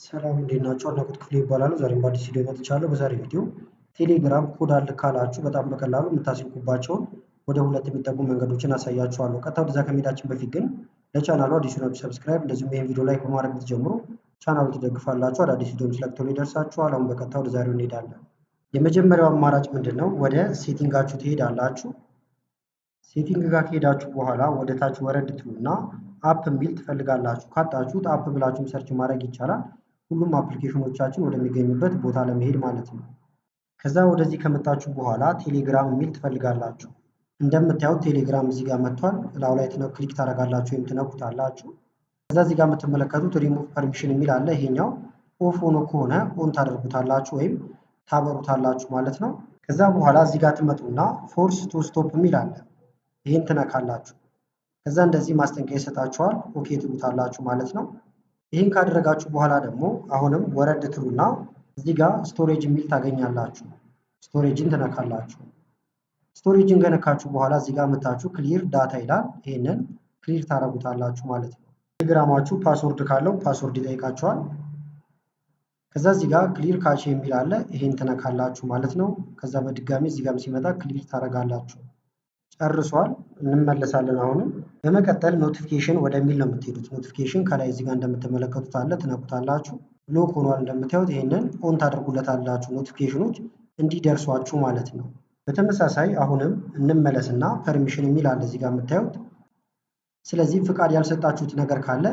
ሰላም እንዴት ናችሁ? አድናቆት ክፍሌ ይባላሉ። ዛሬም በአዲስ ቪዲዮ መጥቻለሁ። በዛሬ ቪዲዮ ቴሌግራም ኮድ አለ ካላችሁ በጣም በቀላሉ የምታስልኩባቸውን ወደ ሁለት የሚጠጉ መንገዶችን አሳያችኋለሁ። ቀጥታ ወደዛ ከመሄዳችን በፊት ግን ለቻናሉ አዲስ ናችሁ ሰብስክራይብ፣ እንደዚሁም ይህን ቪዲዮ ላይክ በማድረግ ብትጀምሩ ቻናሉ ትደግፋላችሁ። አዳዲስ ቪዲዮም ስለቅ ቶሎ ይደርሳችኋል። አሁን በቀጥታ ወደ ዛሬው እንሄዳለን። የመጀመሪያው አማራጭ ምንድን ነው? ወደ ሴቲንጋችሁ ትሄዳላችሁ። ሴቲንግ ጋር ከሄዳችሁ በኋላ ወደ ታች ወረድ ትሉና አፕ የሚል ትፈልጋላችሁ። ካጣችሁት አፕ ብላችሁም ሰርች ማድረግ ይቻላል። ሁሉም አፕሊኬሽኖቻችን ወደሚገኙበት ቦታ ለመሄድ ማለት ነው። ከዛ ወደዚህ ከመጣችሁ በኋላ ቴሌግራም የሚል ትፈልጋላችሁ። እንደምታዩት ቴሌግራም እዚህ ጋር መጥቷል። እላው ላይ ክሊክ ታደርጋላችሁ ወይም ትነኩታላችሁ። ከዛ እዚህ ጋር የምትመለከቱት ሪሙቭ ፐርሚሽን የሚል አለ። ይሄኛው ኦፍ ሆኖ ከሆነ ኦን ታደርጉታላችሁ ወይም ታበሩታላችሁ ማለት ነው። ከዛ በኋላ እዚህ ጋር ትመጡና ፎርስ ቱ ስቶፕ የሚል አለ። ይሄን ትነካላችሁ። ከዛ እንደዚህ ማስጠንቀቂያ ይሰጣችኋል። ኦኬ ትሉታላችሁ ማለት ነው። ይህን ካደረጋችሁ በኋላ ደግሞ አሁንም ወረድ ትሉና እዚህ ጋር ስቶሬጅ የሚል ታገኛላችሁ። ስቶሬጅን ትነካላችሁ። ስቶሬጅን ከነካችሁ በኋላ እዚህ ጋር መታችሁ ክሊር ዳታ ይላል። ይሄንን ክሊር ታረጉታላችሁ ማለት ነው። ቴሌግራማችሁ ፓስወርድ ካለው ፓስወርድ ይጠይቃችኋል። ከዛ እዚህ ጋር ክሊር ካች የሚል አለ። ይሄን ትነካላችሁ ማለት ነው። ከዛ በድጋሚ እዚህ ጋር ሲመጣ ክሊር ታረጋላችሁ። ጨርሷል። እንመለሳለን። አሁንም በመቀጠል ኖቲፊኬሽን ወደሚል ነው የምትሄዱት። ኖቲፊኬሽን ከላይ እዚህ ጋር እንደምትመለከቱት አለ። ትነኩታላችሁ። ብሎክ ሆኗል እንደምታዩት። ይሄንን ኦን ታደርጉለታላችሁ ኖቲፊኬሽኖች እንዲደርሷችሁ ማለት ነው። በተመሳሳይ አሁንም እንመለስና ፐርሚሽን የሚል አለ እዚህ ጋር የምታዩት። ስለዚህ ፍቃድ ያልሰጣችሁት ነገር ካለ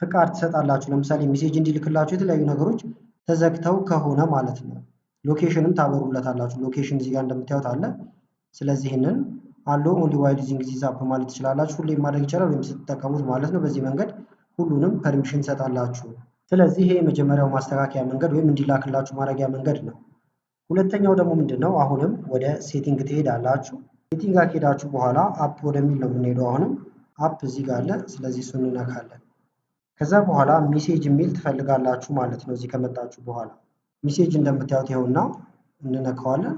ፍቃድ ትሰጣላችሁ። ለምሳሌ ሜሴጅ እንዲልክላችሁ የተለያዩ ነገሮች ተዘግተው ከሆነ ማለት ነው። ሎኬሽንም ታበሩለታላችሁ። ሎኬሽን እዚህ ጋር እንደምታዩት አለ። ስለዚህ ይህንን አሎ ኦንሊ ዋይል ዩዚንግ ዚስ አፕ ማለት ትችላላችሁ። ሁሌም ማድረግ ይቻላል ወይም ስትጠቀሙት ማለት ነው። በዚህ መንገድ ሁሉንም ፐርሚሽን ትሰጣላችሁ። ስለዚህ ይሄ የመጀመሪያው ማስተካከያ መንገድ ወይም እንዲላክላችሁ ማድረጊያ መንገድ ነው። ሁለተኛው ደግሞ ምንድን ነው? አሁንም ወደ ሴቲንግ ትሄዳላችሁ። ሴቲንግ ጋር ከሄዳችሁ በኋላ አፕ ወደሚል ነው የምንሄደው። አሁንም አፕ እዚህ ጋር አለ። ስለዚህ እሱን እንነካለን። ከዛ በኋላ ሜሴጅ የሚል ትፈልጋላችሁ ማለት ነው። እዚህ ከመጣችሁ በኋላ ሜሴጅ እንደምታዩት ይኸውና እንነካዋለን።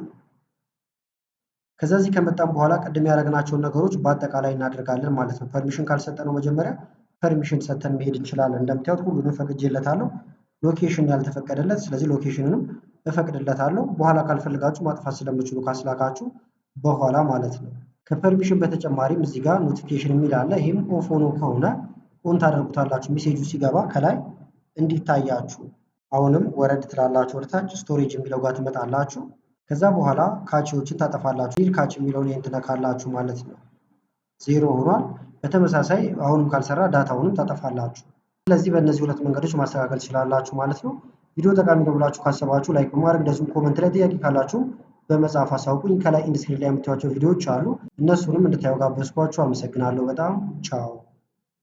ከዛ እዚህ ከመጣን በኋላ ቅድም ያደረግናቸውን ነገሮች በአጠቃላይ እናደርጋለን ማለት ነው። ፐርሚሽን ካልሰጠነው መጀመሪያ ፐርሚሽን ሰጥተን መሄድ እንችላለን። እንደምታዩት ሁሉንም ፈቅጄለታለሁ። ሎኬሽን ያልተፈቀደለት፣ ስለዚህ ሎኬሽንንም እፈቅድለታለሁ። በኋላ ካልፈልጋችሁ ማጥፋት ስለምችሉ ካስላካችሁ በኋላ ማለት ነው። ከፐርሚሽን በተጨማሪም እዚህ ጋር ኖቲፊኬሽን የሚል አለ። ይህም ኦፍ ሆኖ ከሆነ ኦን ታደርጉታላችሁ። ሜሴጁ ሲገባ ከላይ እንዲታያችሁ። አሁንም ወረድ ትላላችሁ ወደታች ስቶሬጅ የሚለው ጋር ትመጣላችሁ። ከዛ በኋላ ካቺዎችን ታጠፋላችሁ። ክሊር ካች የሚለውን ይሄን ትነካላችሁ ማለት ነው። ዜሮ ሆኗል። በተመሳሳይ አሁንም ካልሰራ ዳታውንም ታጠፋላችሁ። ስለዚህ በእነዚህ ሁለት መንገዶች ማስተካከል ትችላላችሁ ማለት ነው። ቪዲዮ ጠቃሚ ነው ብላችሁ ካሰባችሁ ላይክ በማድረግ እንደዚሁም ኮመንት ላይ ጥያቄ ካላችሁ በመጻፍ አሳውቁኝ። ከላይ ኢንድ ስክሪን ላይ የምታዩቸው ቪዲዮዎች አሉ። እነሱንም እንድታዩ ጋበዝኳችሁ። አመሰግናለሁ በጣም ቻው።